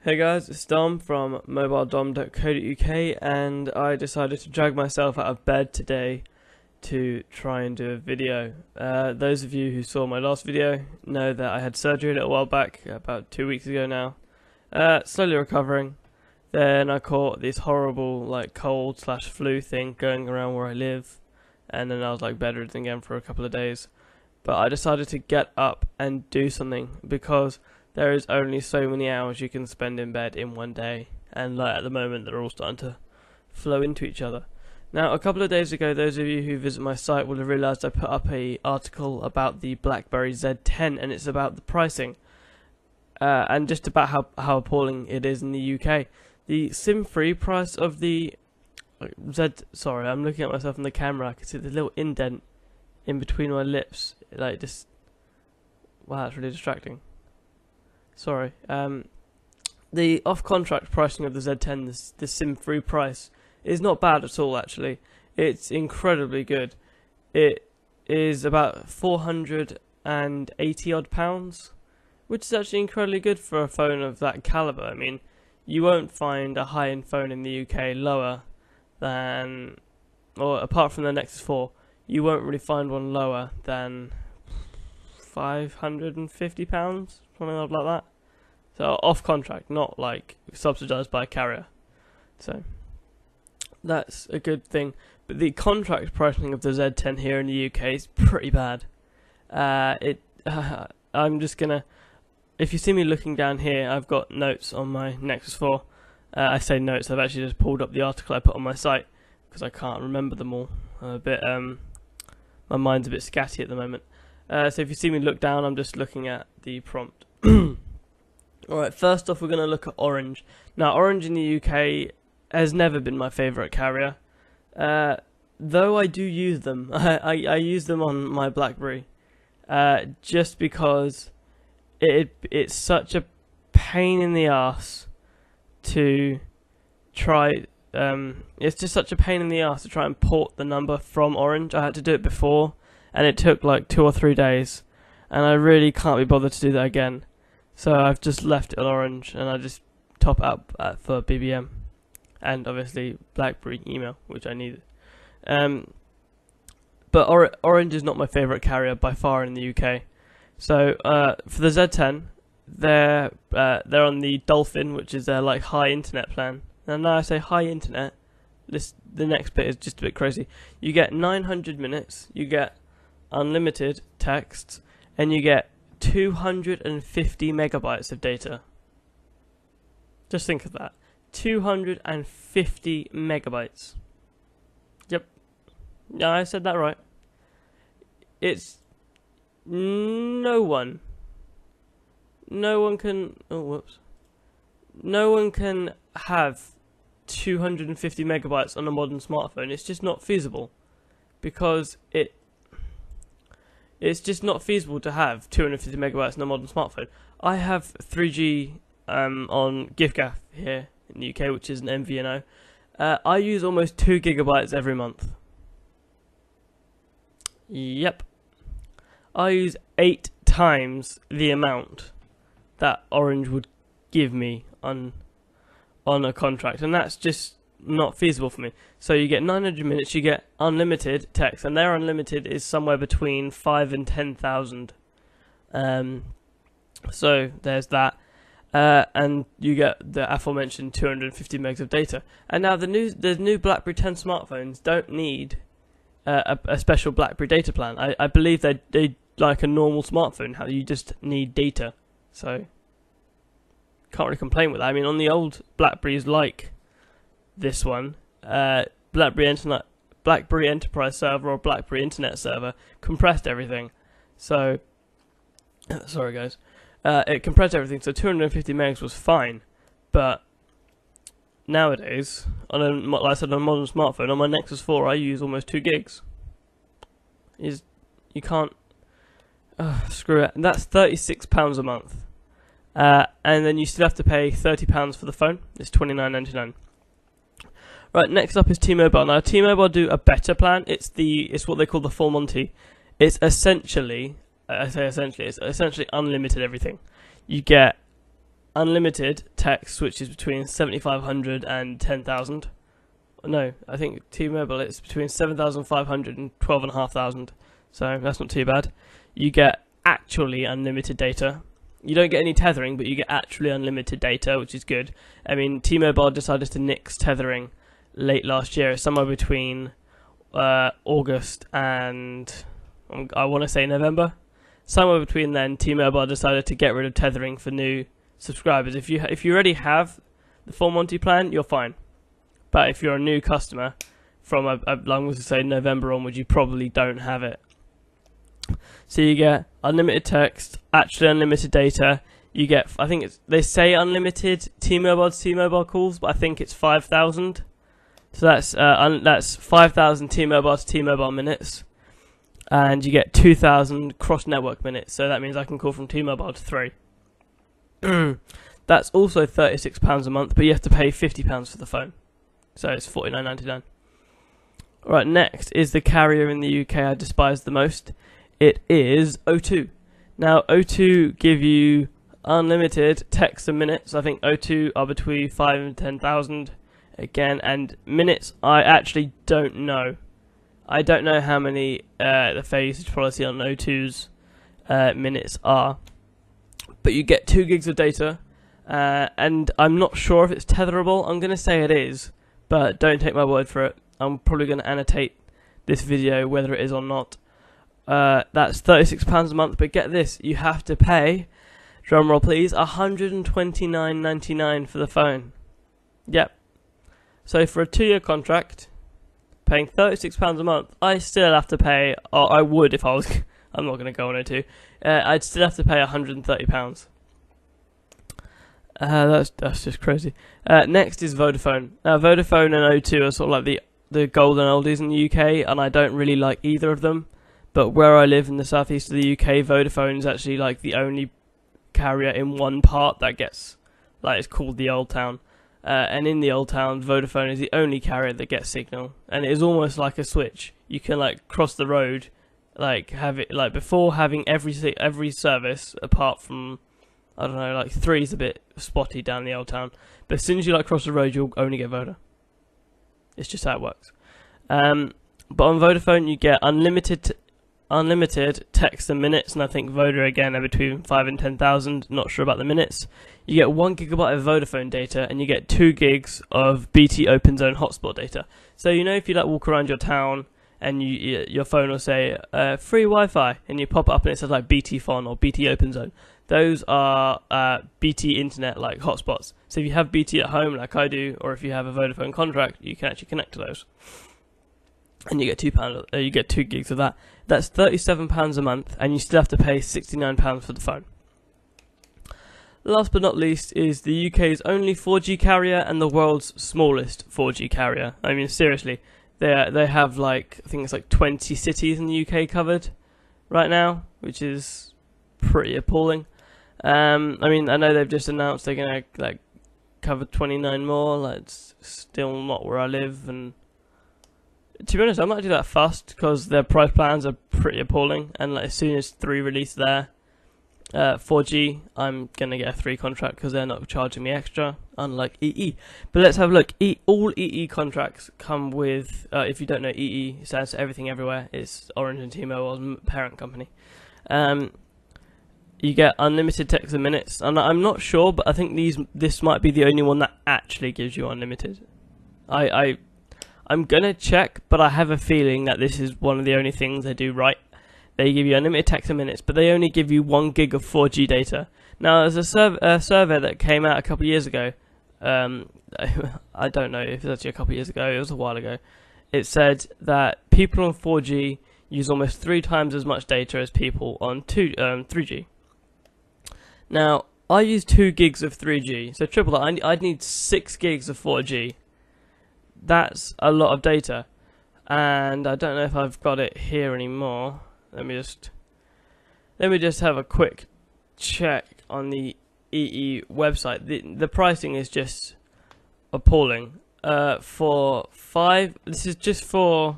Hey guys, it's Dom from mobiledom.co.uk, and I decided to drag myself out of bed today to try and do a video. Those of you who saw my last video know that I had surgery a little while back, about 2 weeks ago now. Slowly recovering. Then I caught this horrible cold/flu thing going around where I live, and then I was bedridden again for a couple of days. But I decided to get up and do something because there is only so many hours you can spend in bed in one day, and at the moment they're all starting to flow into each other. Now, a couple of days ago, those of you who visit my site will have realised I put up an article about the BlackBerry Z10, and it's about the pricing, and just about how appalling it is in the UK. The SIM-free price of the sorry, I'm looking at myself in the camera. I can see the little indent in between my lips. Wow, that's really distracting. Sorry. The off-contract pricing of the Z10, the SIM-free price, is not bad at all, actually. It's incredibly good. It is about £480 odd, which is actually incredibly good for a phone of that caliber. I mean, you won't find a high-end phone in the UK lower than, or apart from the Nexus 4, you won't really find one lower than £550, something like that. So off contract, not subsidised by a carrier. So that's a good thing. But the contract pricing of the Z10 here in the UK is pretty bad. I'm just gonna, if you see me looking down here, I've got notes on my Nexus 4. I say notes, I've actually just pulled up the article I put on my site because I can't remember them all. I'm a bit, my mind's a bit scatty at the moment. So if you see me look down, I'm just looking at the prompt. Alright, first off we're going to look at Orange. Now, Orange in the UK has never been my favourite carrier. Though I do use them. I use them on my BlackBerry. Just because it's such a pain in the arse to try. It's just such a pain in the arse to try and port the number from Orange. I had to do it before, and it took 2 or 3 days, and I really can't be bothered to do that again. So I've just left it on Orange, and I just top up for BBM, and obviously BlackBerry email, which I needed. But Orange is not my favourite carrier by far in the UK. So for the Z10, they're on the Dolphin, which is their high internet plan. And now I say high internet, the next bit is just a bit crazy. You get 900 minutes, you get unlimited text, and you get 250 megabytes of data. Just think of that. 250 megabytes. Yep. Yeah, I said that right. It's no one can have 250 megabytes on a modern smartphone. It's just not feasible, because it's just not feasible to have 250 megabytes on a modern smartphone. I have 3G on giffgaff here in the UK, which is an MVNO. I use almost 2 gigabytes every month. Yep. I use 8 times the amount that Orange would give me on a contract, and that's just not feasible for me. So you get 900 minutes, you get unlimited text, and their unlimited is somewhere between 5 and 10,000. So there's that, and you get the aforementioned 250 megs of data. And now the new BlackBerry 10 smartphones don't need a special BlackBerry data plan. I believe they like a normal smartphone, how you just need data. So can't really complain with that. I mean, on the old BlackBerries like this one, BlackBerry Enterprise Server or BlackBerry Internet Server compressed everything. So, sorry guys, it compressed everything, so 250 megs was fine. But nowadays, like I said, on a modern smartphone, on my Nexus 4, I use almost 2 gigs. You can't screw it. And that's £36 a month. And then you still have to pay £30 for the phone. It's $29.99. Right, next up is T-Mobile. Now, T-Mobile do a better plan. It's what they call the full Monty. It's essentially, it's essentially unlimited everything. You get unlimited text text switches between 7,500 and 10,000. No, I think T-Mobile it's between 7,500 and 12,500. So that's not too bad. You get actually unlimited data. You don't get any tethering, but you get actually unlimited data, which is good. I mean, T-Mobile decided to nix tethering late last year, somewhere between August and I want to say November. Somewhere between then, T-Mobile decided to get rid of tethering for new subscribers. If you already have the full Monty plan, you're fine. But if you're a new customer from I'm going to say November onwards, you probably don't have it. So you get unlimited text, actually unlimited data. You get, I think they say unlimited T-Mobile to T-Mobile calls, but I think it's 5,000. So that's 5,000 T-Mobile to T-Mobile minutes, and you get 2,000 cross-network minutes. So that means I can call from T-Mobile to 3. That's also £36 a month, but you have to pay £50 for the phone. So it's $49.99. Right, next is the carrier in the UK I despise the most. It is O2. Now, O2 give you unlimited text and minutes. I think O2 are between 5 and 10,000 again, and minutes I actually don't know. I don't know how many the fair usage policy on O2's minutes are, but you get 2 gigs of data, and I'm not sure if it's tetherable. I'm going to say it is, but don't take my word for it. I'm probably going to annotate this video whether it is or not. That's £36 a month, but get this, you have to pay, drumroll please, $129.99 for the phone. Yep. So for a 2-year contract, paying £36 a month, I still have to pay, or I would if I was, I'm not going to go on O2, I'd still have to pay £130. That's just crazy. Next is Vodafone. Now Vodafone and O2 are sort of like the golden oldies in the UK, and I don't really like either of them. But where I live in the southeast of the UK, Vodafone is actually like the only carrier in one part that gets, like, it's called the Old Town. And in the Old Town, Vodafone is the only carrier that gets signal, and it is almost like a switch. You can like cross the road, like have it like before having every service apart from, I don't know, like 3 is a bit spotty down the Old Town. But as soon as you like cross the road, you'll only get Voda. It's just how it works. But on Vodafone, you get unlimited text and minutes, and I think Voda again are between 5 and 10,000. Not sure about the minutes. You get 1 gigabyte of Vodafone data, and you get 2 gigs of BT Open Zone hotspot data. So you know, if you like walk around your town and your phone will say free Wi-Fi, and you pop it up and it says like BT Phone or BT Open Zone. Those are BT Internet like hotspots. So if you have BT at home like I do, or if you have a Vodafone contract, you can actually connect to those. And you get you get 2 gigs of that. That's £37 a month, and you still have to pay £69 for the phone. Last but not least is the UK's only 4G carrier and the world's smallest 4G carrier. I mean, seriously, they have like, I think it's like 20 cities in the UK covered right now, which is pretty appalling. I mean, I know they've just announced they're gonna like cover 29 more. Like, it's still not where I live, and to be honest, I'm not actually that fussed because their price plans are pretty appalling. And like, as soon as 3 release their 4G, I'm gonna get a 3 contract because they're not charging me extra, unlike EE. But let's have a look. All EE contracts come with, if you don't know, EE stands for Everything Everywhere. It's Orange and T-Mobile's parent company. You get unlimited text and minutes, and I'm not sure, but I think this might be the only one that actually gives you unlimited. I'm gonna check, but I have a feeling that this is one of the only things they do right. They give you unlimited text and minutes, but they only give you 1 gig of 4G data. Now, there's a survey that came out a couple of years ago. I don't know if it's actually a couple of years ago. It was a while ago. It said that people on 4G use almost 3 times as much data as people on 3G. Now, I use 2 gigs of 3G, so triple that. I'd need 6 gigs of 4G. That's a lot of data, and I don't know if I've got it here anymore. Let me just have a quick check on the EE website. The pricing is just appalling. This is just for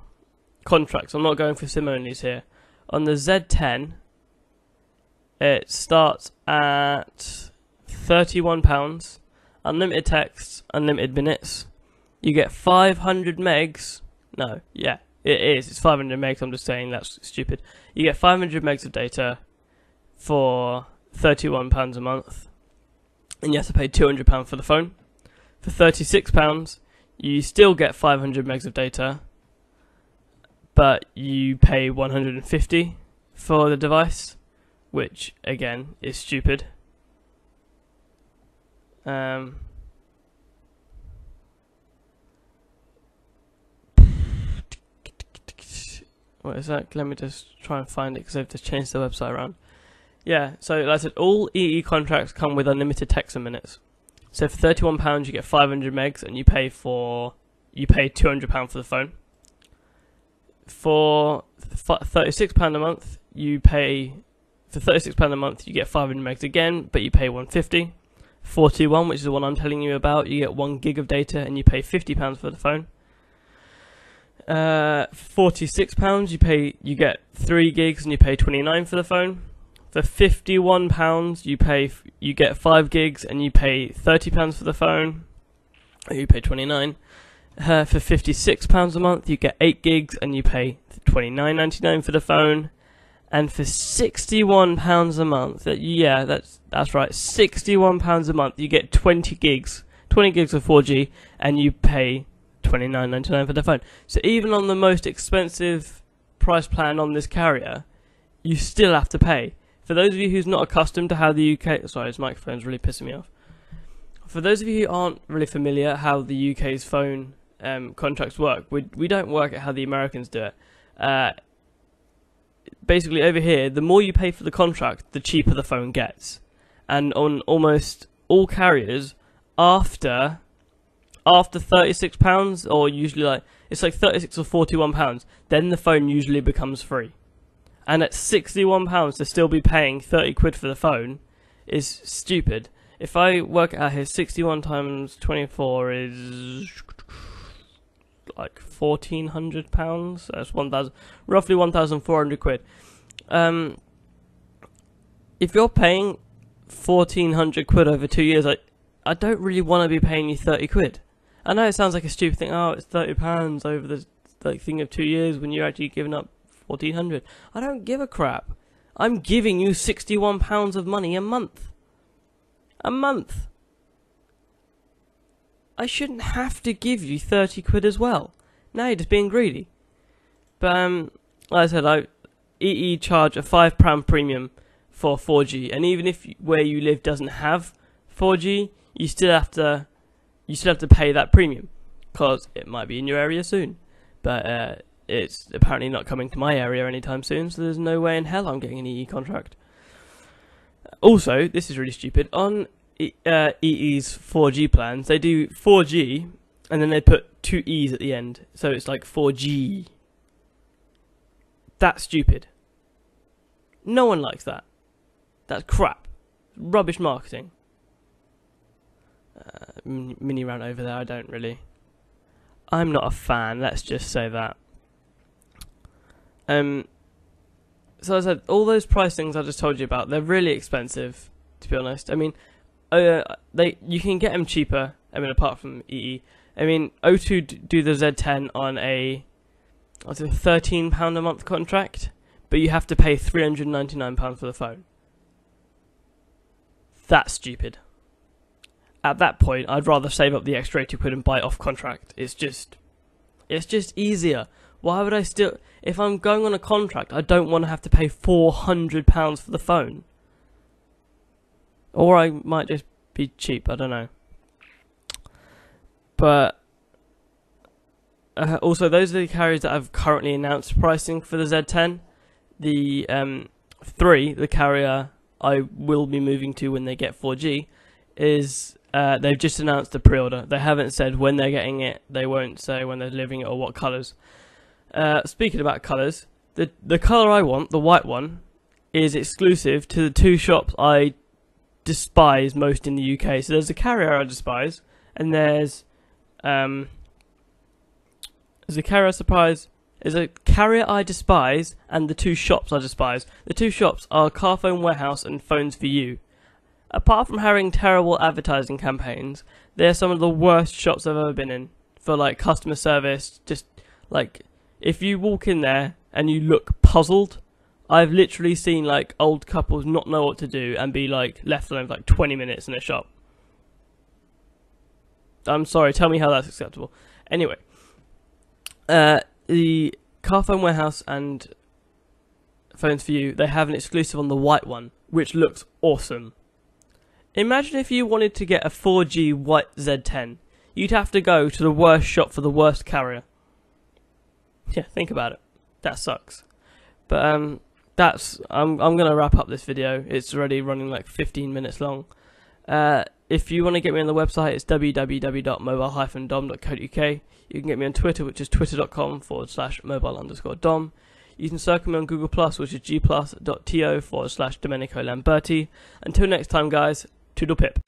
contracts. I'm not going for SIM onlys here. On the Z10, it starts at £31, unlimited texts, unlimited minutes. You get 500 megs. No, yeah, it is. It's 500 megs. I'm just saying that's stupid. You get 500 megs of data for £31 a month, and you have to pay £200 for the phone. For £36, you still get 500 megs of data, but you pay £150 for the device, which again is stupid. What is that? Let me just try and find it because they've just changed the website around. Yeah, so like I said, all EE contracts come with unlimited text and minutes. So for £31 you get 500 megs and you pay £200 for the phone. For £36 a month you get 500 megs again, but you pay £150. 41, which is the one I'm telling you about, you get 1 gig of data and you pay £50 for the phone. £46 you get 3 gigs and you pay £29 for the phone. For £51 you get 5 gigs and you pay £30 for the phone. Or you pay £29. For £56 a month you get 8 gigs and you pay £29.99 for the phone. And for £61 a month, yeah, that's right, £61 a month, you get 20 gigs of 4G, and you pay £29.99 for the phone. So even on the most expensive price plan on this carrier, you still have to pay. For those of you who's not accustomed to how the UK, sorry, this microphone's really pissing me off. For those of you who aren't really familiar how the UK's phone contracts work, we don't work at how the Americans do it. Basically over here, the more you pay for the contract, the cheaper the phone gets. And on almost all carriers, after £36, or usually it's like £36 or £41, then the phone usually becomes free. And at £61 to still be paying 30 quid for the phone is stupid. If I work out here, 61 times 24 is like £1,400. That's roughly 1,400 quid. If you're paying 1,400 quid over 2 years, I don't really want to be paying you 30 quid. I know it sounds like a stupid thing. Oh, it's £30 over the thing of 2 years when you're actually giving up 1,400. I don't give a crap. I'm giving you £61 of money a month. A month. I shouldn't have to give you 30 quid as well. Now you're just being greedy. But like I said, EE charge a £5 premium for 4G, and even if where you live doesn't have 4G, you still have to pay that premium because it might be in your area soon. But it's apparently not coming to my area anytime soon, so there's no way in hell I'm getting an EE contract. Also, this is really stupid. On EE's 4G plans, they do 4G and then they put 2 E's at the end, so it's like 4G. That's stupid. No one likes that. That's crap. Rubbish marketing. Mini rant over there, I'm not a fan, let's just say that. So as I said, all those price things I just told you about, they're really expensive, to be honest. I mean, you can get them cheaper, apart from EE. O2 do the Z10 on a £13 a month contract, but you have to pay £399 for the phone. That's stupid. At that point, I'd rather save up the extra 80 quid and buy it off contract. It's just easier. Why would I still... If I'm going on a contract, I don't want to have to pay £400 for the phone. Or I might just be cheap, I don't know. But... also, those are the carriers that have currently announced pricing for the Z10. The 3, the carrier I will be moving to when they get 4G, is... they've just announced the pre-order. They haven't said when they're getting it. They won't say when they're delivering it or what colours. Speaking about colours, the colour I want, the white one, is exclusive to the 2 shops I despise most in the UK. So there's a carrier I despise, and there's a carrier I despise, and the 2 shops I despise. The 2 shops are Carphone Warehouse and Phones for You. Apart from having terrible advertising campaigns, they're some of the worst shops I've ever been in for like customer service. Just like if you walk in there and you look puzzled, I've literally seen like old couples not know what to do and be like left alone for like 20 minutes in a shop. I'm sorry, tell me how that's acceptable. Anyway, the Carphone Warehouse and Phones for You, they have an exclusive on the white one, which looks awesome. Imagine if you wanted to get a 4G white Z10, you'd have to go to the worst shop for the worst carrier. Yeah, think about it. That sucks. But I'm gonna wrap up this video. It's already running like 15 minutes long. If you want to get me on the website, it's www.mobile-dom.co.uk. You can get me on Twitter, which is twitter.com/mobile_dom. You can circle me on Google+, which is gplus.to/Domenico Lamberti. Until next time, guys, toodle pip.